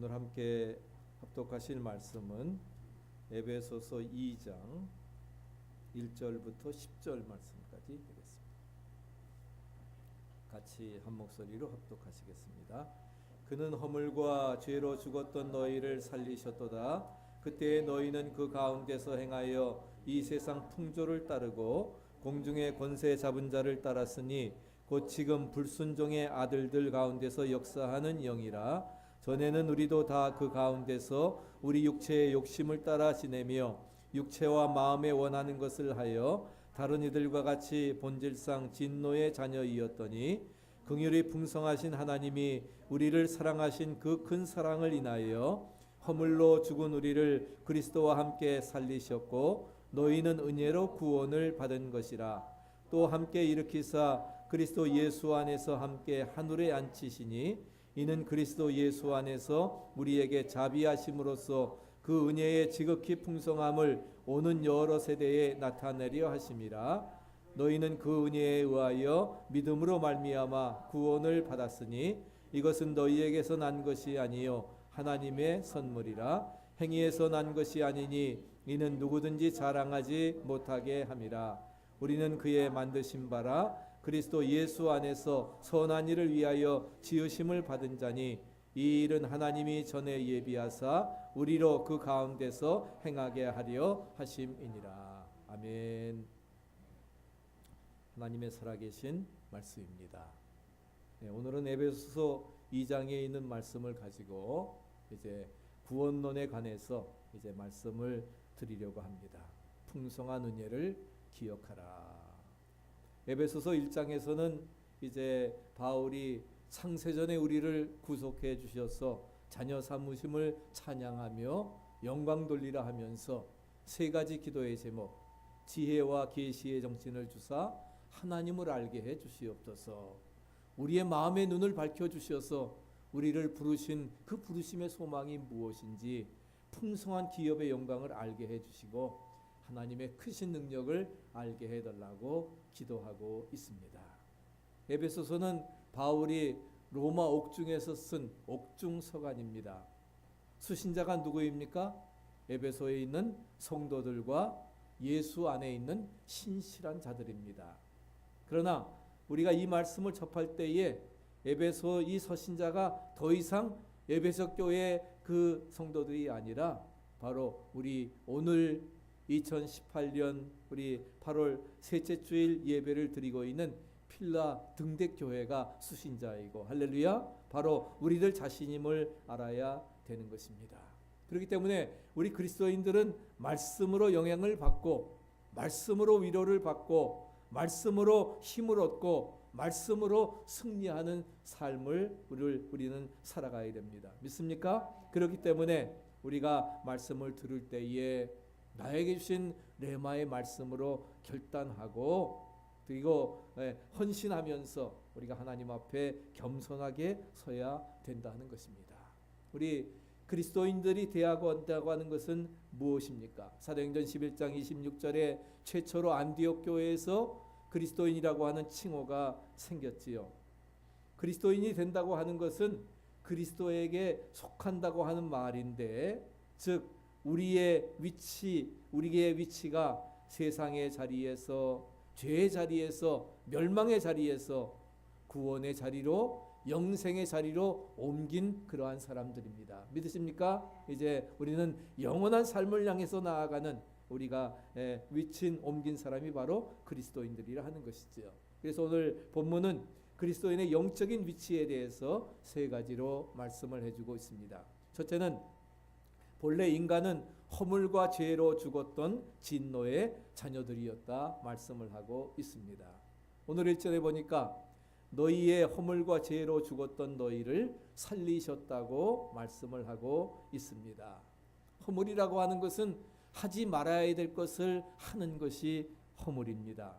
오늘 함께 합독하실 말씀은 에베소서 2장 1절부터 10절 말씀까지 되겠습니다. 같이 한 목소리로 합독하시겠습니다. 그는 허물과 죄로 죽었던 너희를 살리셨도다. 그때에 너희는 그 가운데서 행하여 이 세상 풍조를 따르고 공중의 권세 잡은 자를 따랐으니 곧 지금 불순종의 아들들 가운데서 역사하는 영이라. 전에는 우리도 다 그 가운데서 우리 육체의 욕심을 따라 지내며 육체와 마음에 원하는 것을 하여 다른 이들과 같이 본질상 진노의 자녀이었더니 긍휼이 풍성하신 하나님이 우리를 사랑하신 그 큰 사랑을 인하여 허물로 죽은 우리를 그리스도와 함께 살리셨고 너희는 은혜로 구원을 받은 것이라. 또 함께 일으키사 그리스도 예수 안에서 함께 하늘에 앉히시니 이는 그리스도 예수 안에서 우리에게 자비하심으로써 그 은혜의 지극히 풍성함을 오는 여러 세대에 나타내려 하심이라. 너희는 그 은혜에 의하여 믿음으로 말미암아 구원을 받았으니 이것은 너희에게서 난 것이 아니요 하나님의 선물이라. 행위에서 난 것이 아니니 이는 누구든지 자랑하지 못하게 함이라. 우리는 그의 만드신 바라 그리스도 예수 안에서 선한 일을 위하여 지으심을 받은 자니 이 일은 하나님이 전에 예비하사 우리로 그 가운데서 행하게 하려 하심이니라. 아멘. 하나님의 살아계신 말씀입니다. 네, 오늘은 에베소서 2장에 있는 말씀을 가지고 이제 구원론에 관해서 이제 말씀을 드리려고 합니다. 풍성한 은혜를 기억하라. 에베소서 1장에서는 이제 바울이 창세전에 우리를 구속해 주셔서 자녀 삼으심을 찬양하며 영광 돌리라 하면서 세 가지 기도의 제목, 지혜와 계시의 정신을 주사 하나님을 알게 해 주시옵소서. 우리의 마음의 눈을 밝혀 주셔서 우리를 부르신 그 부르심의 소망이 무엇인지 풍성한 기업의 영광을 알게 해 주시고 하나님의 크신 능력을 알게 해달라고 기도하고 있습니다. 에베소서는 바울이 로마 옥중에서 쓴 옥중서간입니다. 수신자가 누구입니까? 에베소에 있는 성도들과 예수 안에 있는 신실한 자들입니다. 그러나 우리가 이 말씀을 접할 때에 에베소 이 서신자가 더 이상 에베소 교회 그 성도들이 아니라 바로 우리 오늘 2018년 우리 8월 셋째 주일 예배를 드리고 있는 필라 등대교회가 수신자이고 할렐루야 바로 우리들 자신임을 알아야 되는 것입니다. 그렇기 때문에 우리 그리스도인들은 말씀으로 영향을 받고 말씀으로 위로를 받고 말씀으로 힘을 얻고 말씀으로 승리하는 삶을 우리는 살아가야 됩니다. 믿습니까? 그렇기 때문에 우리가 말씀을 들을 때에 나에게 주신 레마의 말씀으로 결단하고 그리고 헌신하면서 우리가 하나님 앞에 겸손하게 서야 된다는 것입니다. 우리 그리스도인들이 되어야 한다고 하는 것은 무엇입니까? 사도행전 11장 26절에 최초로 안디옥 교회에서 그리스도인이라고 하는 칭호가 생겼지요. 그리스도인이 된다고 하는 것은 그리스도에게 속한다고 하는 말인데 즉 우리의 위치가 세상의 자리에서 죄의 자리에서 멸망의 자리에서 구원의 자리로 영생의 자리로 옮긴 그러한 사람들입니다. 믿으십니까? 이제 우리는 영원한 삶을 향해서 나아가는 우리가 위치인 옮긴 사람이 바로 그리스도인들이라 하는 것이죠. 그래서 오늘 본문은 그리스도인의 영적인 위치에 대해서 세 가지로 말씀을 해주고 있습니다. 첫째는 본래 인간은 허물과 죄로 죽었던 진노의 자녀들이었다 말씀을 하고 있습니다. 오늘 1절에 보니까 너희의 허물과 죄로 죽었던 너희를 살리셨다고 말씀을 하고 있습니다. 허물이라고 하는 것은 하지 말아야 될 것을 하는 것이 허물입니다.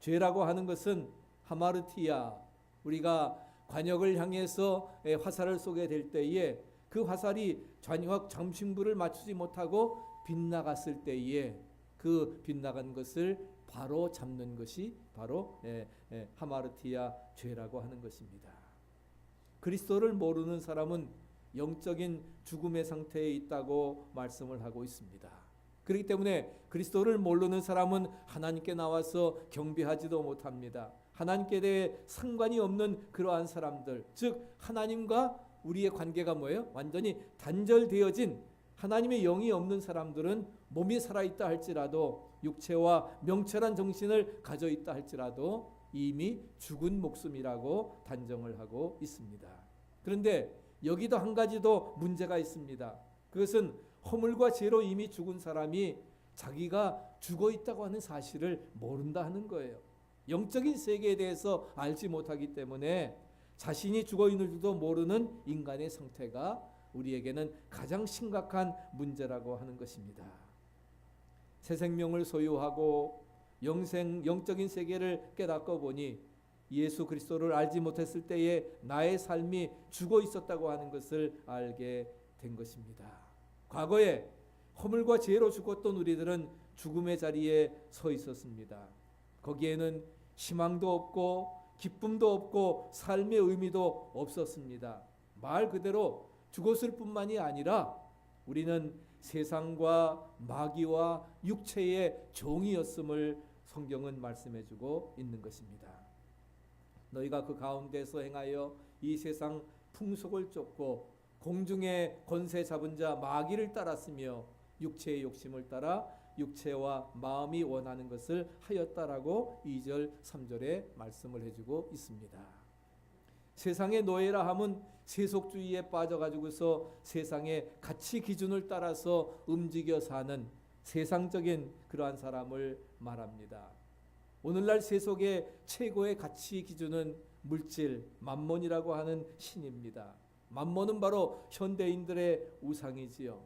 죄라고 하는 것은 하마르티아, 우리가 관역을 향해서 화살을 쏘게 될 때에 그 화살이 관역 장신구를 맞추지 못하고 빗나갔을 때에 그 빗나간 것을 바로 잡는 것이 바로 하마르티아 죄라고 하는 것입니다. 그리스도를 모르는 사람은 영적인 죽음의 상태에 있다고 말씀을 하고 있습니다. 그렇기 때문에 그리스도를 모르는 사람은 하나님께 나와서 경배하지도 못합니다. 하나님께 대해 상관이 없는 그러한 사람들, 즉 하나님과 우리의 관계가 뭐예요? 완전히 단절되어진 하나님의 영이 없는 사람들은 몸이 살아있다 할지라도 육체와 명철한 정신을 가져 있다 할지라도 이미 죽은 목숨이라고 단정을 하고 있습니다. 그런데 여기도 한 가지 더 문제가 있습니다. 그것은 허물과 죄로 이미 죽은 사람이 자기가 죽어 있다고 하는 사실을 모른다 하는 거예요. 영적인 세계에 대해서 알지 못하기 때문에 자신이 죽어 있는 줄도 모르는 인간의 상태가 우리에게는 가장 심각한 문제라고 하는 것입니다. 새 생명을 소유하고 영적인 세계를 깨닫고 보니 예수 그리스도를 알지 못했을 때에 나의 삶이 죽어 있었다고 하는 것을 알게 된 것입니다. 과거에 허물과 죄로 죽었던 우리들은 죽음의 자리에 서 있었습니다. 거기에는 희망도 없고 기쁨도 없고 삶의 의미도 없었습니다. 말 그대로 죽었을 뿐만이 아니라 우리는 세상과 마귀와 육체의 종이었음을 성경은 말씀해주고 있는 것입니다. 너희가 그 가운데서 행하여 이 세상 풍속을 쫓고 공중의 권세 잡은 자 마귀를 따랐으며 육체의 욕심을 따라 육체와 마음이 원하는 것을 하였다라고 2절 3절에 말씀을 해주고 있습니다. 세상의 노예라 함은 세속주의에 빠져가지고서 세상의 가치 기준을 따라서 움직여 사는 세상적인 그러한 사람을 말합니다. 오늘날 세속의 최고의 가치 기준은 물질, 만몬이라고 하는 신입니다. 만몬은 바로 현대인들의 우상이지요.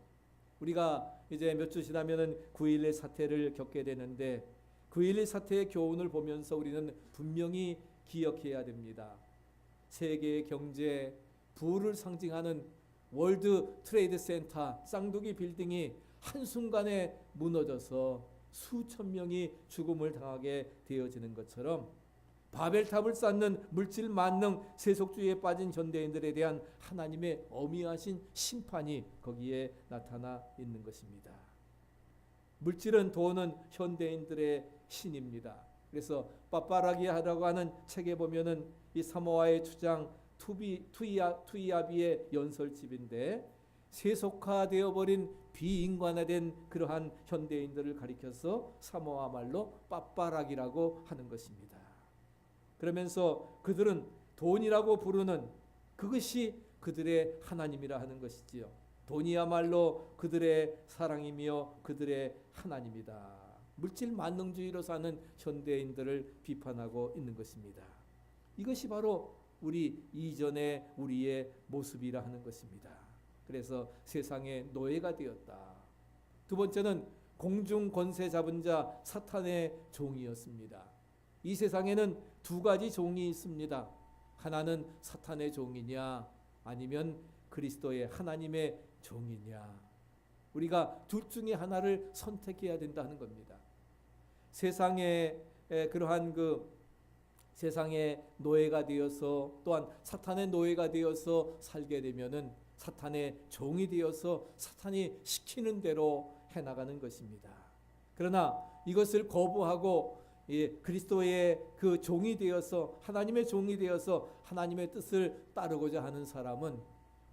우리가 이제 몇 주 지나면은 9.11 사태를 겪게 되는데 9.11 사태의 교훈을 보면서 우리는 분명히 기억해야 됩니다. 세계의 경제, 부를 상징하는 월드 트레이드 센터 쌍둥이 빌딩이 한순간에 무너져서 수천 명이 죽음을 당하게 되어지는 것처럼 바벨탑을 쌓는 물질 만능 세속주의에 빠진 현대인들에 대한 하나님의 어미하신 심판이 거기에 나타나 있는 것입니다. 물질은 돈은 현대인들의 신입니다. 그래서 빠빠라기하라고 하는 책에 보면은 이 사모아의 주장 투이아비의 연설집인데 세속화되어 버린 비인간화된 그러한 현대인들을 가리켜서 사모아 말로 빠빠라기라고 하는 것입니다. 그러면서 그들은 돈이라고 부르는 그것이 그들의 하나님이라 하는 것이지요. 돈이야말로 그들의 사랑이며 그들의 하나님이다. 물질 만능주의로 사는 현대인들을 비판하고 있는 것입니다. 이것이 바로 우리 이전의 우리의 모습이라 하는 것입니다. 그래서 세상의 노예가 되었다. 두 번째는 공중 권세 잡은 자 사탄의 종이었습니다. 이 세상에는 두 가지 종이 있습니다. 하나는 사탄의 종이냐 아니면 그리스도의 하나님의 종이냐. 우리가 둘 중에 하나를 선택해야 된다는 겁니다. 세상에 그러한 세상의 노예가 되어서 또한 사탄의 노예가 되어서 살게 되면은 사탄의 종이 되어서 사탄이 시키는 대로 해나가는 것입니다. 그러나 이것을 거부하고 그리스도의 그 종이 되어서 하나님의 종이 되어서 하나님의 뜻을 따르고자 하는 사람은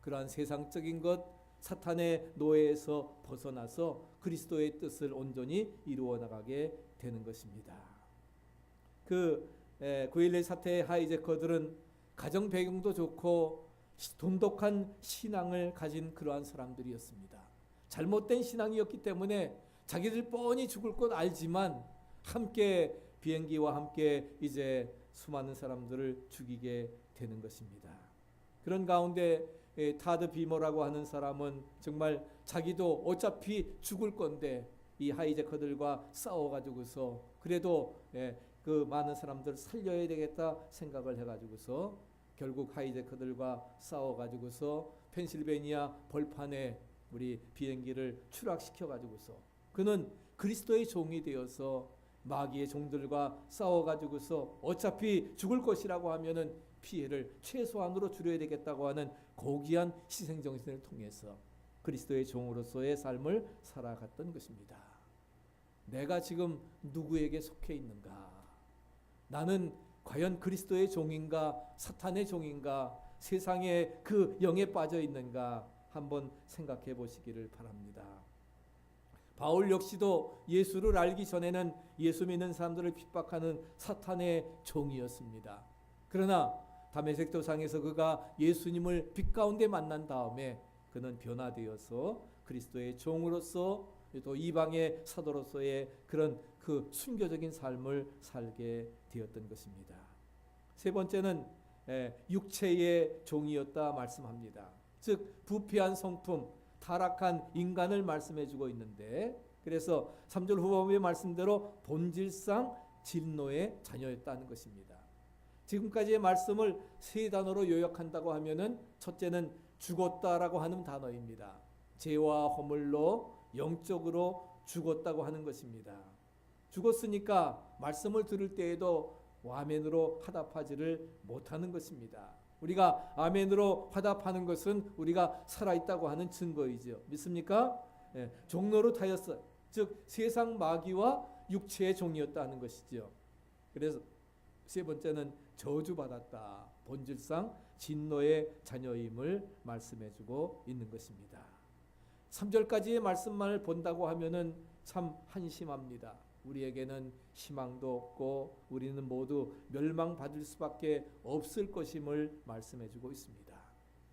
그러한 세상적인 것 사탄의 노예에서 벗어나서 그리스도의 뜻을 온전히 이루어 나가게 되는 것입니다. 9.11 사태의 하이제커들은 가정 배경도 좋고 돈독한 신앙을 가진 그러한 사람들이었습니다. 잘못된 신앙이었기 때문에 자기들 뻔히 죽을 것 알지만 함께 비행기와 함께 이제 수많은 사람들을 죽이게 되는 것입니다. 그런 가운데 타드 비머라고 하는 사람은 정말 자기도 어차피 죽을 건데 이 하이제커들과 싸워가지고서 그래도 그 많은 사람들 살려야 되겠다 생각을 해가지고서 결국 하이제커들과 싸워가지고서 펜실베니아 벌판에 우리 비행기를 추락시켜가지고서 그는 그리스도의 종이 되어서 마귀의 종들과 싸워가지고서 어차피 죽을 것이라고 하면은 피해를 최소한으로 줄여야 되겠다고 하는 고귀한 희생 정신을 통해서 그리스도의 종으로서의 삶을 살아갔던 것입니다. 내가 지금 누구에게 속해 있는가? 나는 과연 그리스도의 종인가? 사탄의 종인가? 세상의 그 영에 빠져 있는가? 한번 생각해 보시기를 바랍니다. 바울 역시도 예수를 알기 전에는 예수 믿는 사람들을 핍박하는 사탄의 종이었습니다. 그러나 다메섹 도상에서 그가 예수님을 빛 가운데 만난 다음에 그는 변화되어서 그리스도의 종으로서 또 이방의 사도로서의 그런 그 순교적인 삶을 살게 되었던 것입니다. 세 번째는 육체의 종이었다 말씀합니다. 즉 부패한 성품, 타락한 인간을 말씀해주고 있는데, 그래서 3절 후반부의 말씀대로 본질상 진노의 자녀였다는 것입니다. 지금까지의 말씀을 세 단어로 요약한다고 하면은 첫째는 죽었다라고 하는 단어입니다. 죄와 허물로 영적으로 죽었다고 하는 것입니다. 죽었으니까 말씀을 들을 때에도 아멘으로 화답하지를 못하는 것입니다. 우리가 아멘으로 화답하는 것은 우리가 살아있다고 하는 증거이죠. 믿습니까? 종로로 타였어. 즉 세상 마귀와 육체의 종이었다는 것이죠. 그래서 세 번째는 저주받았다. 본질상 진노의 자녀임을 말씀해주고 있는 것입니다. 3절까지의 말씀만을 본다고 하면은 참 한심합니다. 우리에게는 희망도 없고 우리는 모두 멸망받을 수밖에 없을 것임을 말씀해주고 있습니다.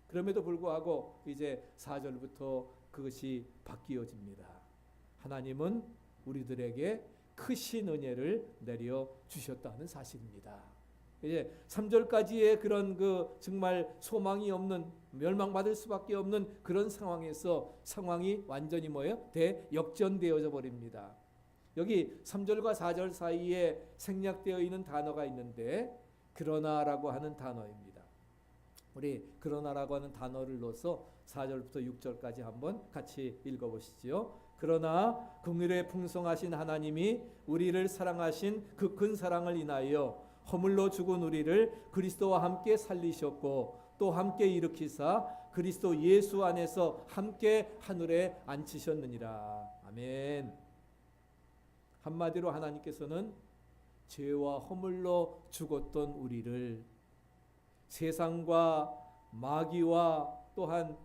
그럼에도 불구하고 이제 4절부터 그것이 바뀌어집니다. 하나님은 우리들에게 크신 은혜를 내려 주셨다는 사실입니다. 이제 3절까지의 그런 그 정말 소망이 없는, 멸망받을 수밖에 없는 그런 상황에서 상황이 완전히 뭐예요? 대역전되어져 버립니다. 여기 3절과 4절 사이에 생략되어 있는 단어가 있는데 그러나라고 하는 단어입니다. 우리 그러나라고 하는 단어를 넣어서 4절부터 6절까지 한번 같이 읽어보시죠. 그러나 긍휼에 풍성하신 하나님이 우리를 사랑하신 그 큰 사랑을 인하여 허물로 죽은 우리를 그리스도와 함께 살리셨고 또 함께 일으키사 그리스도 예수 안에서 함께 하늘에 앉히셨느니라. 아멘. 한마디로 하나님께서는 죄와 허물로 죽었던 우리를 세상과 마귀와 또한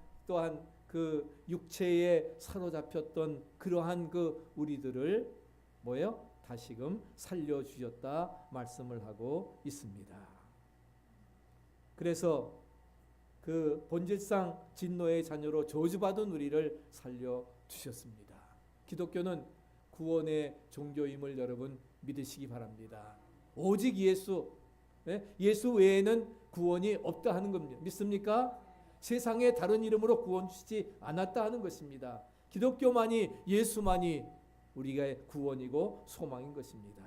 그 육체에 사로잡혔던 그러한 그 우리들을 뭐예요? 다시금 살려주셨다 말씀을 하고 있습니다. 그래서 그 본질상 진노의 자녀로 저주받은 우리를 살려주셨습니다. 기독교는 구원의 종교임을 여러분 믿으시기 바랍니다. 오직 예수 외에는 구원이 없다 하는 겁니다. 믿습니까? 세상에 다른 이름으로 구원 주시지 않았다 하는 것입니다. 기독교만이, 예수만이 우리가 구원이고 소망인 것입니다.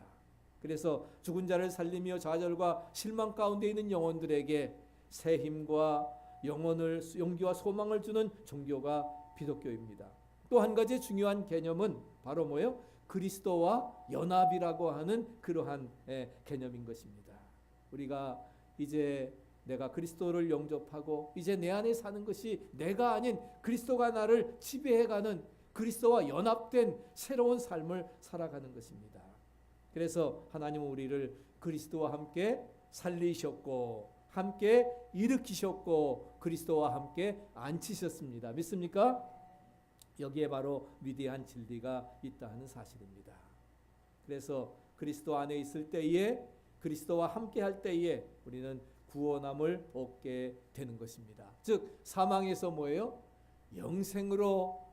그래서 죽은 자를 살리며 좌절과 실망 가운데 있는 영혼들에게 새 힘과 용기와 소망을 주는 종교가 기독교입니다. 또 한 가지 중요한 개념은 바로 뭐예요? 그리스도와 연합이라고 하는 그러한 개념인 것입니다. 우리가 이제 내가 그리스도를 영접하고 이제 내 안에 사는 것이 내가 아닌 그리스도가 나를 지배해가는 그리스도와 연합된 새로운 삶을 살아가는 것입니다. 그래서 하나님은 우리를 그리스도와 함께 살리셨고 함께 일으키셨고 그리스도와 함께 앉히셨습니다. 믿습니까? 여기에 바로 위대한 진리가 있다 하는 사실입니다. 그래서 그리스도 안에 있을 때에 그리스도와 함께 할 때에 우리는 구원함을 얻게 되는 것입니다. 즉 사망에서 뭐예요? 영생으로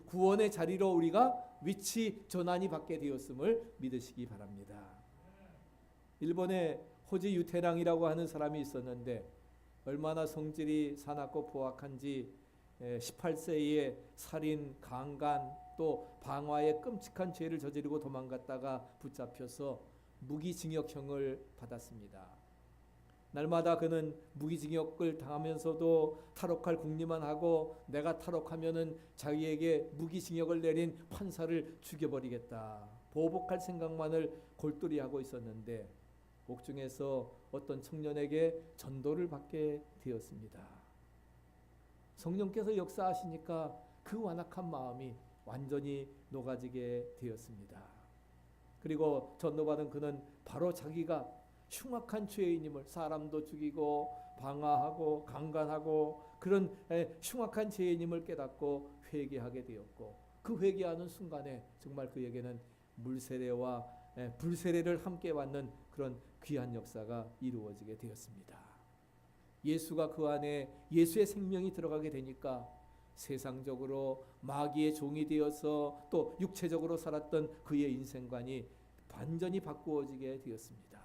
구원의 자리로 우리가 위치 전환이 받게 되었음을 믿으시기 바랍니다. 일본에 호지 유태랑이라고 하는 사람이 있었는데 얼마나 성질이 사납고 포악한지 18세에 살인, 강간, 또 방화의 끔찍한 죄를 저지르고 도망갔다가 붙잡혀서 무기징역형을 받았습니다. 날마다 그는 무기징역을 당하면서도 탈옥할 궁리만 하고 내가 탈옥하면은 자기에게 무기징역을 내린 판사를 죽여버리겠다. 보복할 생각만을 골똘히하고 있었는데 옥중에서 어떤 청년에게 전도를 받게 되었습니다. 성령께서 역사하시니까 그 완악한 마음이 완전히 녹아지게 되었습니다. 그리고 전도받은 그는 바로 자기가 흉악한 죄인임을, 사람도 죽이고 방화하고 강간하고 그런 흉악한 죄인임을 깨닫고 회개하게 되었고, 그 회개하는 순간에 정말 그에게는 물세례와 불세례를 함께 받는 그런 귀한 역사가 이루어지게 되었습니다. 예수가 그 안에, 예수의 생명이 들어가게 되니까 세상적으로 마귀의 종이 되어서 또 육체적으로 살았던 그의 인생관이 완전히 바꾸어지게 되었습니다.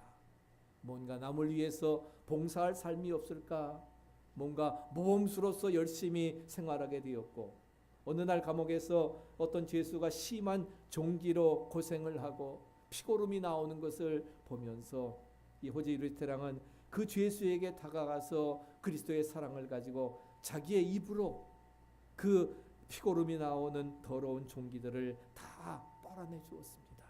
뭔가 남을 위해서 봉사할 삶이 없을까? 뭔가 모범수로서 열심히 생활하게 되었고, 어느 날 감옥에서 어떤 죄수가 심한 종기로 고생을 하고 피고름이 나오는 것을 보면서 이 호재 유리테랑은 그 죄수에게 다가가서 그리스도의 사랑을 가지고 자기의 입으로 그 피고름이 나오는 더러운 종기들을 다 빨아내 주었습니다.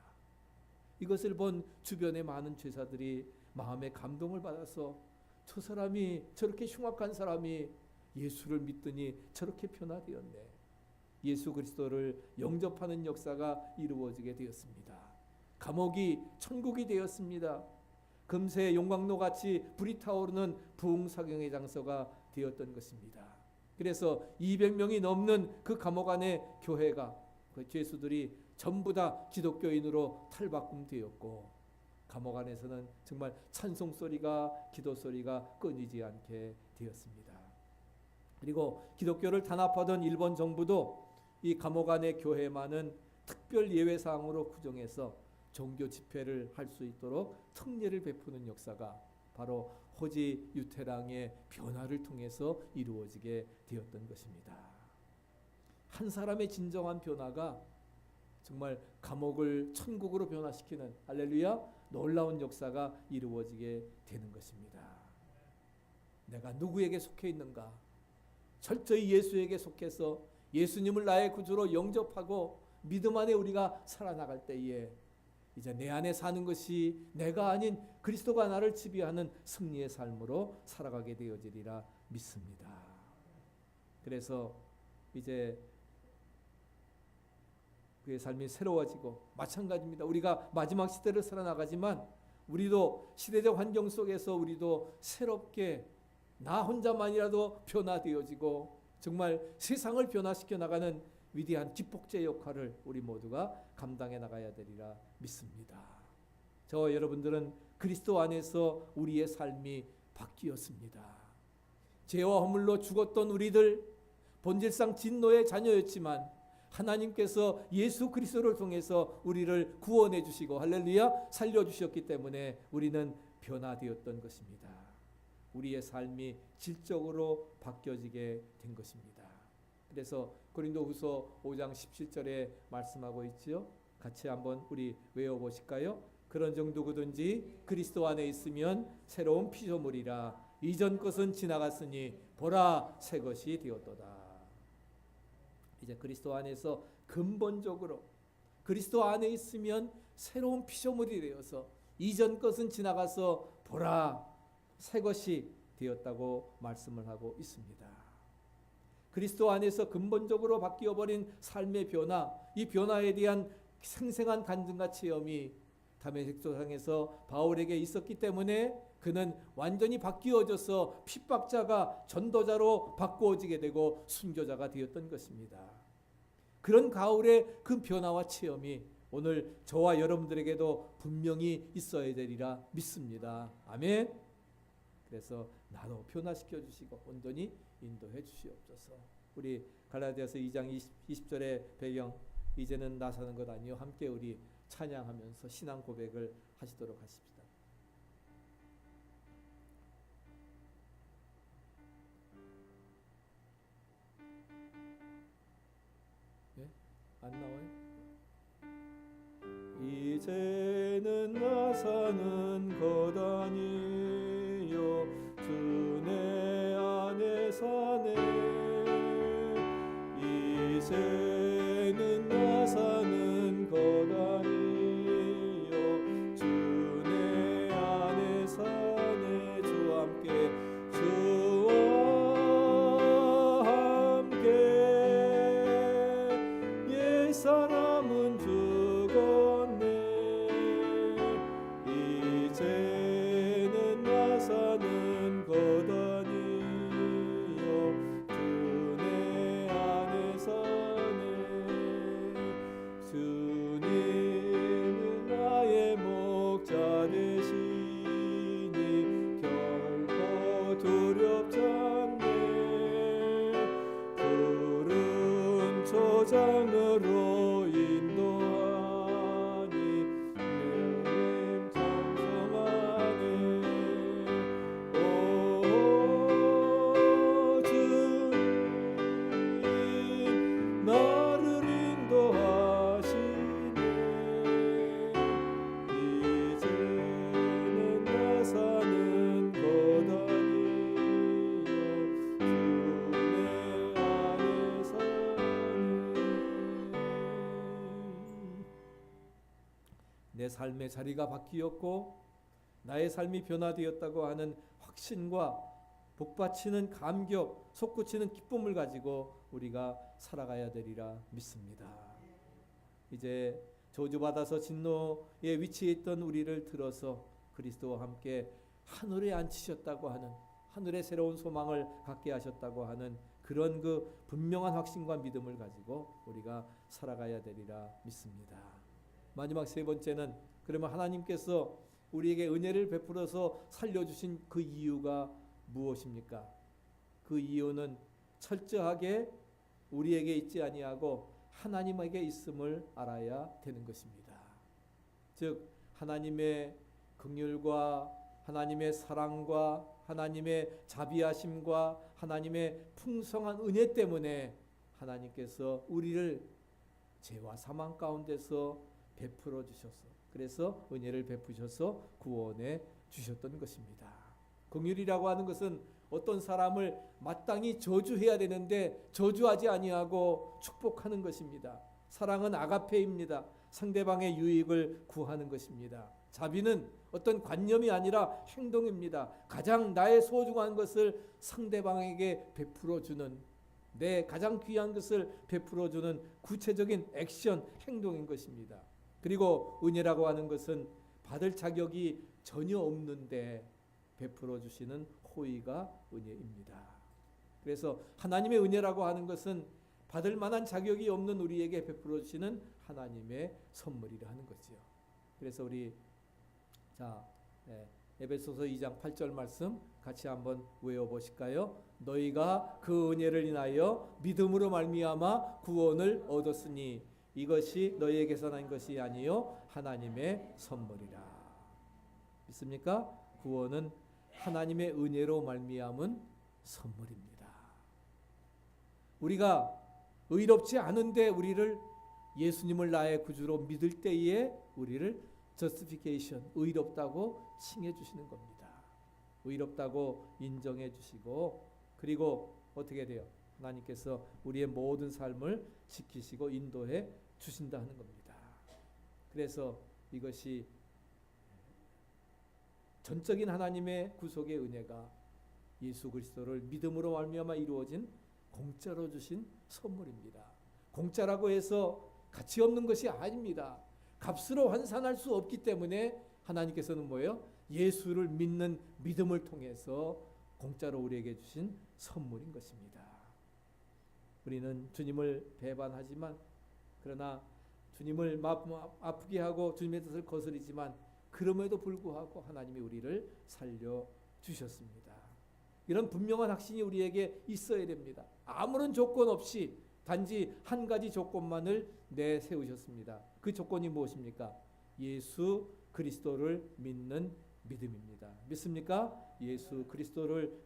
이것을 본 주변의 많은 죄사들이 마음에 감동을 받아서 저 사람이, 저렇게 흉악한 사람이 예수를 믿더니 저렇게 변화되었네. 예수 그리스도를 영접하는 역사가 이루어지게 되었습니다. 감옥이 천국이 되었습니다. 금세 용광로 같이 불이 타오르는 부흥사경의 장소가 되었던 것입니다. 그래서 200명이 넘는 그 감옥 안에 교회가, 그 죄수들이 전부 다 기독교인으로 탈바꿈되었고, 감옥 안에서는 정말 찬송 소리가, 기도 소리가 끊이지 않게 되었습니다. 그리고 기독교를 단합하던 일본 정부도 이 감옥 안의 교회만은 특별 예외 사항으로 규정해서 종교 집회를 할 수 있도록 특례를 베푸는 역사가 바로 호지 유태랑의 변화를 통해서 이루어지게 되었던 것입니다. 한 사람의 진정한 변화가 정말 감옥을 천국으로 변화시키는, 할렐루야, 놀라운 역사가 이루어지게 되는 것입니다. 내가 누구에게 속해 있는가? 철저히 예수에게 속해서 예수님을 나의 구주로 영접하고 믿음 안에 우리가 살아나갈 때에 이제 내 안에 사는 것이 내가 아닌 그리스도가 나를 지배하는 승리의 삶으로 살아가게 되어지리라 믿습니다. 그래서 이제 그의 삶이 새로워지고, 마찬가지입니다. 우리가 마지막 시대를 살아나가지만 우리도 시대적 환경 속에서 우리도 새롭게 나 혼자만이라도 변화되어지고 정말 세상을 변화시켜 나가는 위대한 기폭제 역할을 우리 모두가 감당해 나가야 되리라 믿습니다. 저와 여러분들은 그리스도 안에서 우리의 삶이 바뀌었습니다. 죄와 허물로 죽었던 우리들, 본질상 진노의 자녀였지만 하나님께서 예수 그리스도를 통해서 우리를 구원해 주시고, 할렐루야, 살려주셨기 때문에 우리는 변화되었던 것입니다. 우리의 삶이 질적으로 바뀌어지게 된 것입니다. 그래서 고린도후서 5장 17절에 말씀하고 있지요. 같이 한번 우리 외워보실까요? 그런 정도든지 그리스도 안에 있으면 새로운 피조물이라, 이전 것은 지나갔으니 보라 새 것이 되었도다. 이제 그리스도 안에서 근본적으로 그리스도 안에 있으면 새로운 피조물이 되어서 이전 것은 지나가서 보라 새 것이 되었다고 말씀을 하고 있습니다. 그리스도 안에서 근본적으로 바뀌어버린 삶의 변화, 이 변화에 대한 생생한 간증과 체험이 다메섹 도상에서 바울에게 있었기 때문에 그는 완전히 바뀌어져서 핍박자가 전도자로 바꾸어지게 되고 순교자가 되었던 것입니다. 그런 가을의 그 변화와 체험이 오늘 저와 여러분들에게도 분명히 있어야 되리라 믿습니다. 아멘. 그래서 나도 변화시켜 주시고 온전히 인도해 주시옵소서. 우리 갈라디아서 2장 20절의 배경, 이제는 나 사는 것 아니요 함께 우리 찬양하면서 신앙 고백을 하시도록 하십시다. 예? 안 나와요? 이제는 나 사는 것 아니요 주 내 안에 사네. 이제는 나 사는 것 아니요 주 내 안에 사네. 옛사람은 죽었네. 이제는 나 사는 것 아니요 주 내 안에 사네. 주님은 나의 목자 되시니 결코 두렵지 않네. 푸른 초장으로 인도하니 내 영혼 찬송하네. 오 주님 나를 인도하시네. 이제는 나 사는 것 아니요 주 내 안에 사네. 내 삶의 자리가 바뀌었고 나의 삶이 변화되었다고 하는 확신과 복받치는 감격, 솟구치는 기쁨을 가지고 우리가 살아가야 되리라 믿습니다. 이제 저주받아서 진노의 위치에 있던 우리를 들어서 그리스도와 함께 하늘에 앉히셨다고 하는, 하늘의 새로운 소망을 갖게 하셨다고 하는 그런 그 분명한 확신과 믿음을 가지고 우리가 살아가야 되리라 믿습니다. 마지막 세 번째는, 그러면 하나님께서 우리에게 은혜를 베풀어서 살려주신 그 이유가 무엇입니까? 그 이유는 철저하게 우리에게 있지 아니하고 하나님에게 있음을 알아야 되는 것입니다. 즉 하나님의 긍휼과 하나님의 사랑과 하나님의 자비하심과 하나님의 풍성한 은혜 때문에 하나님께서 우리를 죄와 사망 가운데서 베풀어 주셔서, 그래서 은혜를 베푸셔서 구원해 주셨던 것입니다. 긍휼이라고 하는 것은 어떤 사람을 마땅히 저주해야 되는데 저주하지 아니하고 축복하는 것입니다. 사랑은 아가페입니다. 상대방의 유익을 구하는 것입니다. 자비는 어떤 관념이 아니라 행동입니다. 가장 나의 소중한 것을 상대방에게 베풀어 주는, 내 가장 귀한 것을 베풀어 주는 구체적인 액션, 행동인 것입니다. 그리고 은혜라고 하는 것은 받을 자격이 전혀 없는데 베풀어 주시는 호의가 은혜입니다. 그래서 하나님의 은혜라고 하는 것은 받을 만한 자격이 없는 우리에게 베풀어 주시는 하나님의 선물이라 하는 거죠. 그래서 우리 에베소서 2장 8절 말씀 같이 한번 외워보실까요? 너희가 그 은혜를 인하여 믿음으로 말미암아 구원을 얻었으니 이것이 너희에게서 난 것이 아니요 하나님의 선물이라. 믿습니까? 구원은 하나님의 은혜로 말미암은 선물입니다. 우리가 의롭지 않은데 우리를 예수님을 나의 구주로 믿을 때에 우리를 justification, 의롭다고 칭해 주시는 겁니다. 의롭다고 인정해 주시고, 그리고 어떻게 돼요? 하나님께서 우리의 모든 삶을 지키시고 인도해 주신다 하는 겁니다. 그래서 이것이 전적인 하나님의 구속의 은혜가 예수 그리스도를 믿음으로 말미암아 이루어진 공짜로 주신 선물입니다. 공짜라고 해서 가치 없는 것이 아닙니다. 값으로 환산할 수 없기 때문에 하나님께서는 뭐예요? 예수를 믿는 믿음을 통해서 공짜로 우리에게 주신 선물인 것입니다. 우리는 주님을 배반하지만, 그러나 주님을 마음 아프게 하고 주님의 뜻을 거스리지만 그럼에도 불구하고 하나님이 우리를 살려주셨습니다. 이런 분명한 확신이 우리에게 있어야 됩니다. 아무런 조건 없이 단지 한 가지 조건만을 내세우셨습니다. 그 조건이 무엇입니까? 예수 그리스도를 믿는 믿음입니다. 믿습니까? 예수 그리스도를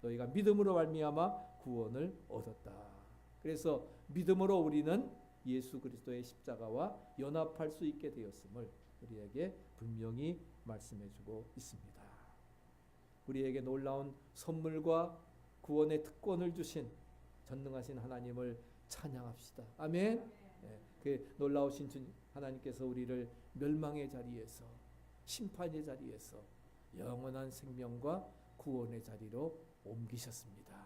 너희가 믿음으로 말미암아 구원을 얻었다. 그래서 믿음으로 우리는 예수 그리스도의 십자가와 연합할 수 있게 되었음을 우리에게 분명히 말씀해주고 있습니다. 우리에게 놀라운 선물과 구원의 특권을 주신 전능하신 하나님을 찬양합시다. 아멘. 그 놀라우신 하나님께서 우리를 멸망의 자리에서, 심판의 자리에서 영원한 생명과 구원의 자리로 옮기셨습니다.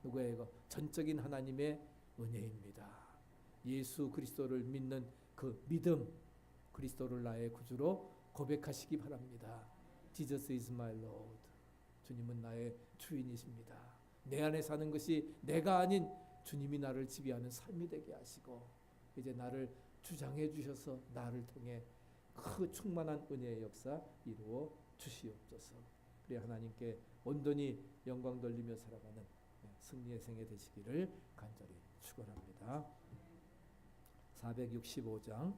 누구예요? 전적인 하나님의 은혜입니다. 예수 그리스도를 믿는 그 믿음, 그리스도를 나의 구주로 고백하시기 바랍니다. Jesus is my Lord. 주님은 나의 주인이십니다. 내 안에 사는 것이 내가 아닌 주님이 나를 지배하는 삶이 되게 하시고 이제 나를 주장해 주셔서 나를 통해 그 충만한 은혜의 역사 이루어 주시옵소서. 그래 하나님께 온전히 영광 돌리며 살아가는 승리의 생애 되시기를 간절히 축원합니다. 465장